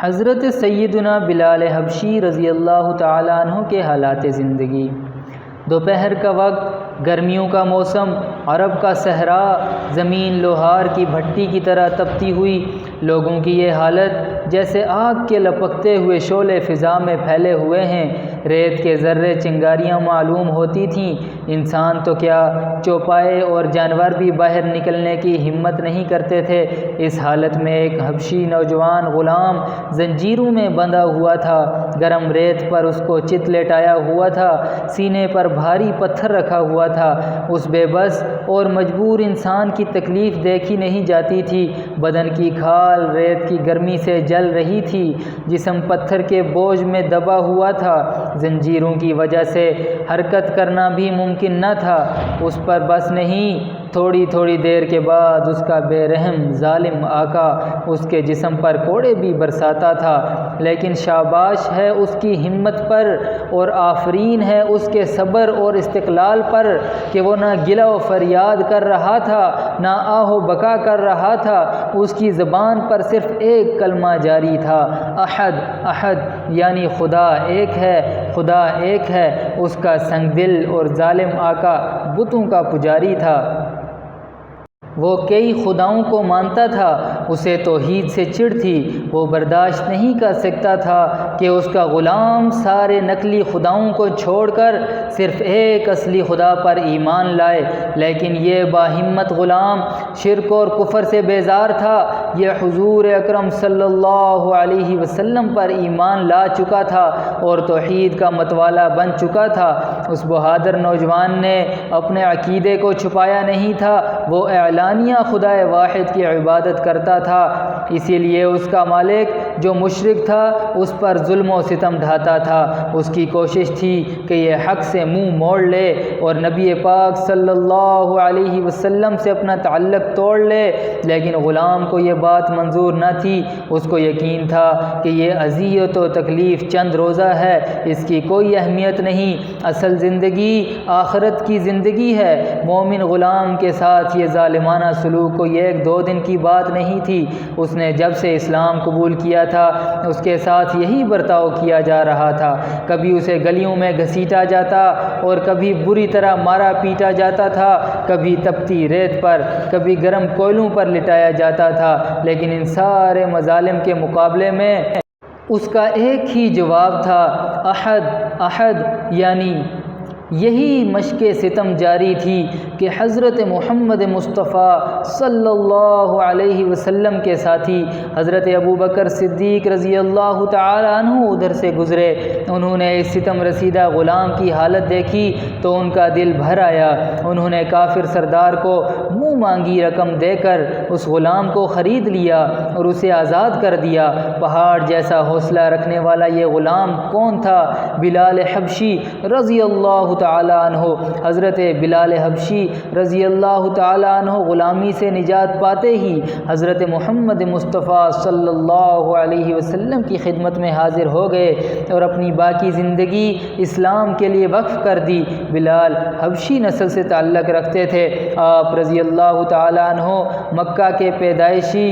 حضرت سیدنا بلال حبشی رضی اللہ تعالیٰ عنہ کے حالات زندگی۔ دوپہر کا وقت، گرمیوں کا موسم، عرب کا صحرا، زمین لوہار کی بھٹی کی طرح تپتی ہوئی، لوگوں کی یہ حالت جیسے آگ کے لپکتے ہوئے شعلے فضا میں پھیلے ہوئے ہیں۔ ریت کے ذرے چنگاریاں معلوم ہوتی تھیں۔ انسان تو کیا، چوپائے اور جانور بھی باہر نکلنے کی ہمت نہیں کرتے تھے۔ اس حالت میں ایک حبشی نوجوان غلام زنجیروں میں بندھا ہوا تھا، گرم ریت پر اس کو چت لٹایا ہوا تھا، سینے پر بھاری پتھر رکھا ہوا تھا۔ اس بے بس اور مجبور انسان کی تکلیف دیکھی نہیں جاتی تھی۔ بدن کی کھال ریت کی گرمی سے جل رہی تھی، جسم پتھر کے بوجھ میں دبا ہوا تھا، زنجیروں کی وجہ سے حرکت کرنا بھی ممکن نہ تھا۔ اس پر بس نہیں، تھوڑی دیر کے بعد اس کا بے رحم ظالم آقا اس کے جسم پر کوڑے بھی برساتا تھا، لیکن شاباش ہے اس کی ہمت پر اور آفرین ہے اس کے صبر اور استقلال پر کہ وہ نہ گلہ و فریاد کر رہا تھا، نہ آہ و بکا کر رہا تھا۔ اس کی زبان پر صرف ایک کلمہ جاری تھا، احد احد، یعنی خدا ایک ہے، خدا ایک ہے۔ اس کا سنگ دل اور ظالم آقا بتوں کا پجاری تھا۔ وہ کئی خداؤں کو مانتا تھا، اسے توحید سے چڑ تھی۔ وہ برداشت نہیں کر سکتا تھا کہ اس کا غلام سارے نقلی خداؤں کو چھوڑ کر صرف ایک اصلی خدا پر ایمان لائے، لیکن یہ باہمت غلام شرک اور کفر سے بیزار تھا۔ یہ حضور اکرم صلی اللہ علیہ وسلم پر ایمان لا چکا تھا اور توحید کا متوالا بن چکا تھا۔ اس بہادر نوجوان نے اپنے عقیدے کو چھپایا نہیں تھا، وہ اعلانیہ خدا واحد کی عبادت کرتا تھا۔ اسی لیے اس کا مالک جو مشرک تھا اس پر ظلم و ستم ڈھاتا تھا۔ اس کی کوشش تھی کہ یہ حق سے منہ موڑ لے اور نبی پاک صلی اللہ علیہ وسلم سے اپنا تعلق توڑ لے، لیکن غلام کو یہ بات منظور نہ تھی۔ اس کو یقین تھا کہ یہ اذیت و تکلیف چند روزہ ہے، اس کی کوئی اہمیت نہیں، اصل زندگی آخرت کی زندگی ہے۔ مومن غلام کے ساتھ یہ ظالمانہ سلوک کوئی ایک دو دن کی بات نہیں تھی۔ اس نے جب سے اسلام قبول کیا تھا اس کے ساتھ یہی برتاؤ کیا جا رہا تھا۔ کبھی اسے گلیوں میں گھسیٹا جاتا اور کبھی بری طرح مارا پیٹا جاتا تھا، کبھی تپتی ریت پر، کبھی گرم کوئلوں پر لٹایا جاتا تھا، لیکن ان سارے مظالم کے مقابلے میں اس کا ایک ہی جواب تھا، احد احد، یعنی یہی مشق ستم جاری تھی کہ حضرت محمد مصطفیٰ صلی اللہ علیہ وسلم کے ساتھی حضرت ابوبکر صدیق رضی اللہ تعالی عنہ ادھر سے گزرے۔ انہوں نے اس ستم رسیدہ غلام کی حالت دیکھی تو ان کا دل بھر آیا۔ انہوں نے کافر سردار کو منہ مانگی رقم دے کر اس غلام کو خرید لیا اور اسے آزاد کر دیا۔ پہاڑ جیسا حوصلہ رکھنے والا یہ غلام کون تھا؟ بلال حبشی رضی اللہ تعالی عنہ۔ حضرت بلال حبشی رضی اللہ تعالی عنہ غلامی سے نجات پاتے ہی حضرت محمد مصطفیٰ صلی اللہ علیہ وسلم کی خدمت میں حاضر ہو گئے اور اپنی باقی زندگی اسلام کے لیے وقف کر دی۔ بلال حبشی نسل سے تعلق رکھتے تھے۔ آپ رضی اللہ تعالی عنہ مکہ کے پیدائشی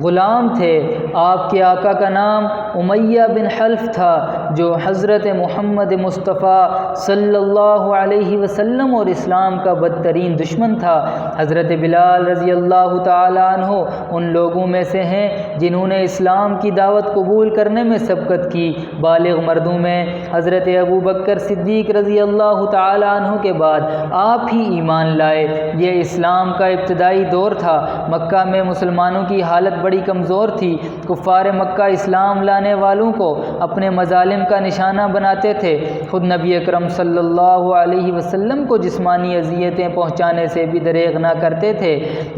غلام تھے۔ آپ کے آقا کا نام امیہ بن حلف تھا، جو حضرت محمد مصطفیٰ صلی اللہ علیہ وسلم اور اسلام کا بدترین دشمن تھا۔ حضرت بلال رضی اللہ تعالی عنہ ان لوگوں میں سے ہیں جنہوں نے اسلام کی دعوت قبول کرنے میں سبقت کی۔ بالغ مردوں میں حضرت ابوبکر صدیق رضی اللہ تعالی عنہ کے بعد آپ ہی ایمان لائے۔ یہ اسلام کا ابتدائی دور تھا۔ مکہ میں مسلمانوں کی حالت بڑی کمزور تھی۔ کفار مکہ اسلام لانے والوں کو اپنے مظالم کا نشانہ بناتے تھے، خود نبی اکرم صلی اللہ علیہ وسلم کو جسمانی اذیتیں پہنچانے سے بھی دریغ نہ کرتے تھے۔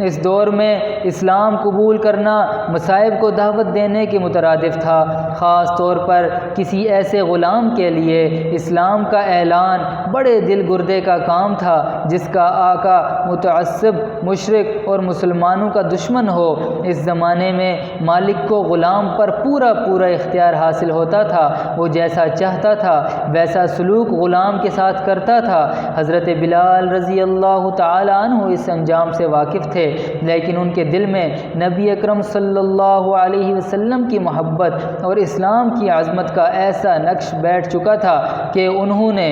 اس دور میں اسلام قبول کرنا مصائب کو دعوت دینے کے مترادف تھا۔ خاص طور پر کسی ایسے غلام کے لیے اسلام کا اعلان بڑے دل گردے کا کام تھا جس کا آقا متعصب، مشرک اور مسلمانوں کا دشمن ہو۔ اس زمانے میں مالک کو غلام پر پورا اختیار حاصل ہوتا تھا، وہ جیسا چاہتا تھا ویسا سلوک غلام کے ساتھ کرتا تھا۔ حضرت بلال رضی اللہ تعالی عنہ اس انجام سے واقف تھے، لیکن ان کے دل میں نبی اکرم صلی اللہ علیہ وسلم کی محبت اور اسلام کی عظمت کا ایسا نقش بیٹھ چکا تھا کہ انہوں نے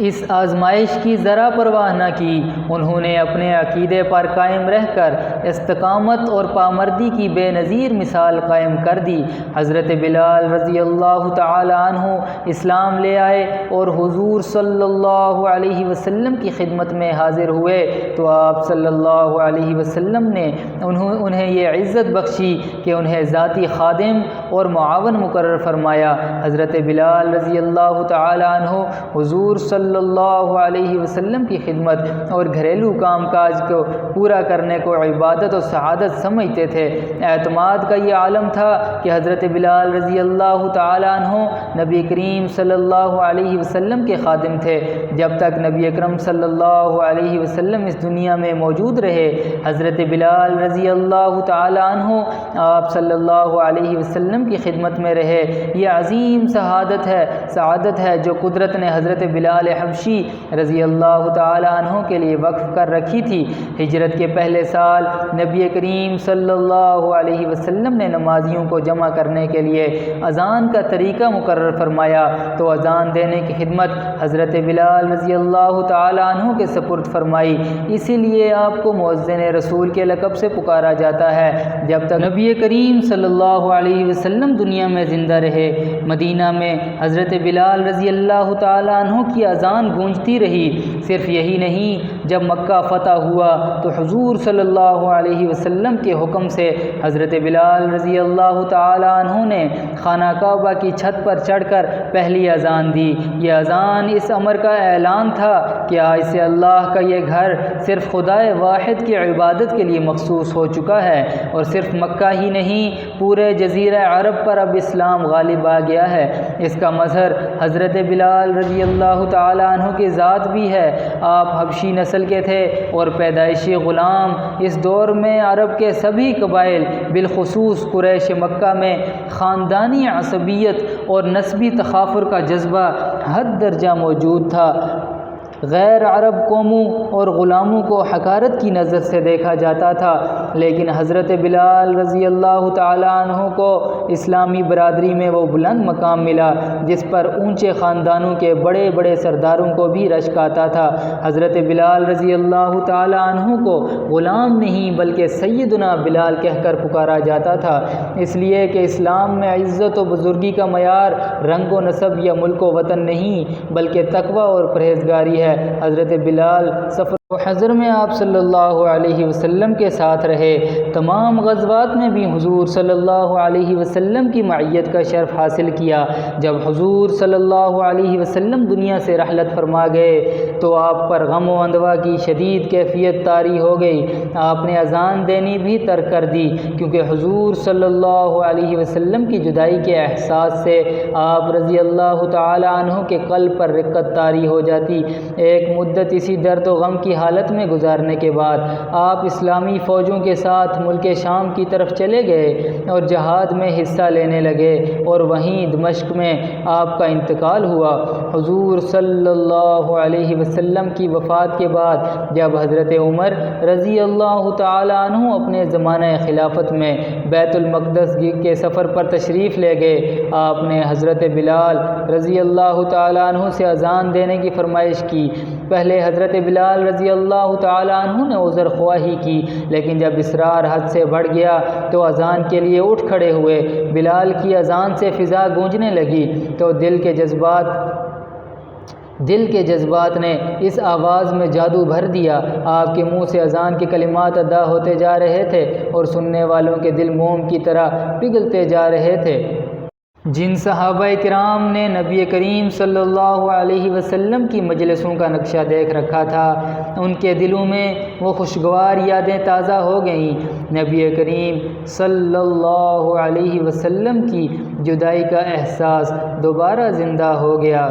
اس آزمائش کی ذرا پرواہ نہ کی۔ انہوں نے اپنے عقیدے پر قائم رہ کر استقامت اور پامردی کی بے نظیر مثال قائم کر دی۔ حضرت بلال رضی اللہ تعالی عنہ اسلام لے آئے اور حضور صلی اللہ علیہ وسلم کی خدمت میں حاضر ہوئے تو آپ صلی اللہ علیہ وسلم نے انہیں یہ عزت بخشی کہ انہیں ذاتی خادم اور معاون مقرر فرمایا۔ حضرت بلال رضی اللہ تعالی عنہ حضور صلی اللہ علیہ وسلم کی خدمت اور گھریلو کام کاج کو پورا کرنے کو عبادت و سعادت سمجھتے تھے۔ اعتماد کا یہ عالم تھا کہ حضرت بلال رضی اللہ تعالی عنہ نبی کریم صلی اللہ علیہ وسلم کے خادم تھے۔ جب تک نبی اکرم صلی اللہ علیہ وسلم اس دنیا میں موجود رہے، حضرت بلال رضی اللہ تعالی عنہ آپ صلی اللہ علیہ وسلم کی خدمت میں رہے۔ یہ عظیم سعادت ہے جو قدرت نے حضرت بلال حبشی رضی اللہ تعالی عنہ کے لیے وقف کر رکھی تھی۔ ہجرت کے پہلے سال نبی کریم صلی اللہ علیہ وسلم نے نمازیوں کو جمع کرنے کے لیے اذان کا طریقہ مقرر فرمایا تو اذان دینے کی خدمت حضرت بلال رضی اللہ تعالی عنہ کے سپرد فرمائی۔ اسی لیے آپ کو مؤذن رسول کے لقب سے پکارا جاتا ہے۔ جب تک نبی کریم صلی اللہ علیہ وسلم دنیا میں زندہ رہے، مدینہ میں حضرت بلال رضی اللہ تعالی عنہ کی اذان گونجتی رہی۔ صرف یہی نہیں، جب مکہ فتح ہوا تو حضور صلی اللہ علیہ وسلم کے حکم سے حضرت بلال رضی اللہ تعالی عنہ نے خانہ کعبہ کی چھت پر چڑھ کر پہلی اذان دی۔ یہ اذان اس امر کا اعلان تھا کہ آج سے اللہ کا یہ گھر صرف خدائے واحد کی عبادت کے لیے مخصوص ہو چکا ہے، اور صرف مکہ ہی نہیں، پورے جزیرہ عرب پر اب اسلام غالب آ گیا ہے۔ اس کا مظہر حضرت بلال رضی اللہ تعالی عنہ کی ذات بھی ہے۔ آپ حبشی نسل کے تھے اور پیدائشی غلام۔ اس دور میں عرب کے سبھی قبائل بالخصوص قریش مکہ میں خاندانی عصبیت اور نسبی تخافر کا جذبہ حد درجہ موجود تھا۔ غیر عرب قوموں اور غلاموں کو حقارت کی نظر سے دیکھا جاتا تھا، لیکن حضرت بلال رضی اللہ تعالی عنہ کو اسلامی برادری میں وہ بلند مقام ملا جس پر اونچے خاندانوں کے بڑے بڑے سرداروں کو بھی رشک آتا تھا۔ حضرت بلال رضی اللہ تعالی عنہ کو غلام نہیں بلکہ سیدنا بلال کہہ کر پکارا جاتا تھا، اس لیے کہ اسلام میں عزت و بزرگی کا معیار رنگ و نسب یا ملک و وطن نہیں بلکہ تقوی اور پرہیزگاری ہے۔ حضرت بلال سفر و حضر میں آپ صلی اللہ علیہ وسلم کے ساتھ رہے۔ تمام غزوات میں بھی حضور صلی اللہ علیہ وسلم کی معیت کا شرف حاصل کیا۔ جب حضور صلی اللہ علیہ وسلم دنیا سے رحلت فرما گئے تو آپ پر غم و اندوہ کی شدید کیفیت طاری ہو گئی۔ آپ نے اذان دینی بھی ترک کر دی کیونکہ حضور صلی اللہ علیہ وسلم کی جدائی کے احساس سے آپ رضی اللہ تعالی عنہ کے قلب پر رقت طاری ہو جاتی۔ ایک مدت اسی درد و غم کی حالت میں گزارنے کے بعد آپ اسلامی فوجوں کے ساتھ ملک شام کی طرف چلے گئے اور جہاد میں حصہ لینے لگے، اور وہیں دمشق میں آپ کا انتقال ہوا۔ حضور صلی اللہ علیہ وسلم کی وفات کے بعد جب حضرت عمر رضی اللہ تعالی عنہ اپنے زمانہ خلافت میں بیت المقدس کے سفر پر تشریف لے گئے، آپ نے حضرت بلال رضی اللہ تعالی عنہ سے اذان دینے کی فرمائش کی۔ پہلے حضرت بلال رضی اللہ تعالی عنہ نے عذر خواہی کی، لیکن جب اصرار حد سے بڑھ گیا تو اذان کے لیے اٹھ کھڑے ہوئے۔ بلال کی اذان سے فضا گونجنے لگی تو دل کے جذبات نے اس آواز میں جادو بھر دیا۔ آپ کے منہ سے اذان کے کلمات ادا ہوتے جا رہے تھے اور سننے والوں کے دل موم کی طرح پگھلتے جا رہے تھے۔ جن صحابہ کرام نے نبی کریم صلی اللہ علیہ وسلم کی مجلسوں کا نقشہ دیکھ رکھا تھا، ان کے دلوں میں وہ خوشگوار یادیں تازہ ہو گئیں۔ نبی کریم صلی اللہ علیہ وسلم کی جدائی کا احساس دوبارہ زندہ ہو گیا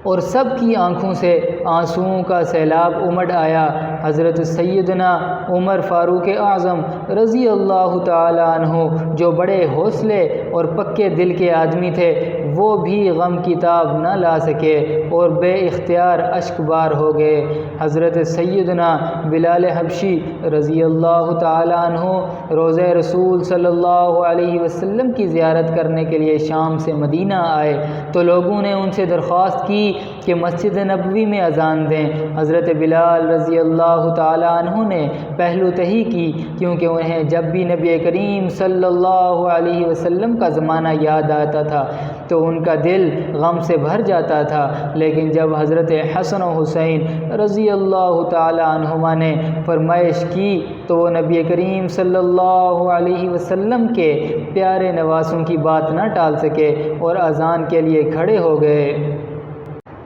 اور سب کی آنکھوں سے آنسوؤں کا سیلاب امڈ آیا۔ حضرت سیدنا عمر فاروق اعظم رضی اللہ تعالی عنہ، جو بڑے حوصلے اور پکے دل کے آدمی تھے، وہ بھی غم کی تاب نہ لا سکے اور بے اختیار اشک بار ہو گئے۔ حضرت سیدنا بلال حبشی رضی اللہ تعالی عنہ روضہ رسول صلی اللہ علیہ وسلم کی زیارت کرنے کے لیے شام سے مدینہ آئے تو لوگوں نے ان سے درخواست کی کہ مسجد نبوی میں اذان دیں۔ حضرت بلال رضی اللہ تعالی عنہ نے پہلو تہی کی، کیونکہ انہیں جب بھی نبی کریم صلی اللہ علیہ وسلم کا زمانہ یاد آتا تھا تو ان کا دل غم سے بھر جاتا تھا، لیکن جب حضرت حسن و حسین رضی اللہ تعالی عنہما نے فرمائش کی تو وہ نبی کریم صلی اللہ علیہ وسلم کے پیارے نواسوں کی بات نہ ٹال سکے اور اذان کے لیے کھڑے ہو گئے۔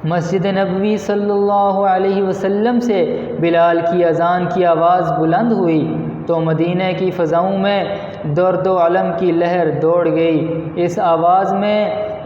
مسجد نبوی صلی اللہ علیہ وسلم سے بلال کی اذان کی آواز بلند ہوئی تو مدینہ کی فضاؤں میں درد و علم کی لہر دوڑ گئی۔ اس آواز میں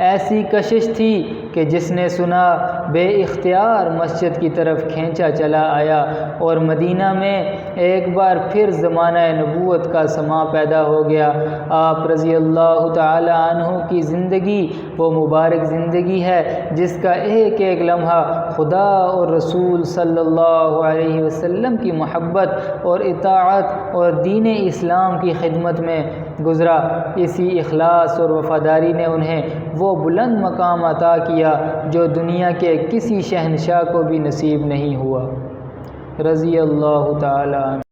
ایسی کشش تھی کہ جس نے سنا بے اختیار مسجد کی طرف کھینچا چلا آیا اور مدینہ میں ایک بار پھر زمانہ نبوت کا سماں پیدا ہو گیا۔ آپ رضی اللہ تعالی عنہ کی زندگی وہ مبارک زندگی ہے جس کا ایک ایک لمحہ خدا اور رسول صلی اللہ علیہ وسلم کی محبت اور اطاعت اور دین اسلام کی خدمت میں گزرا۔ اسی اخلاص اور وفاداری نے انہیں وہ بلند مقام عطا کیا جو دنیا کے کسی شہنشاہ کو بھی نصیب نہیں ہوا۔ رضی اللہ تعالی عنہ۔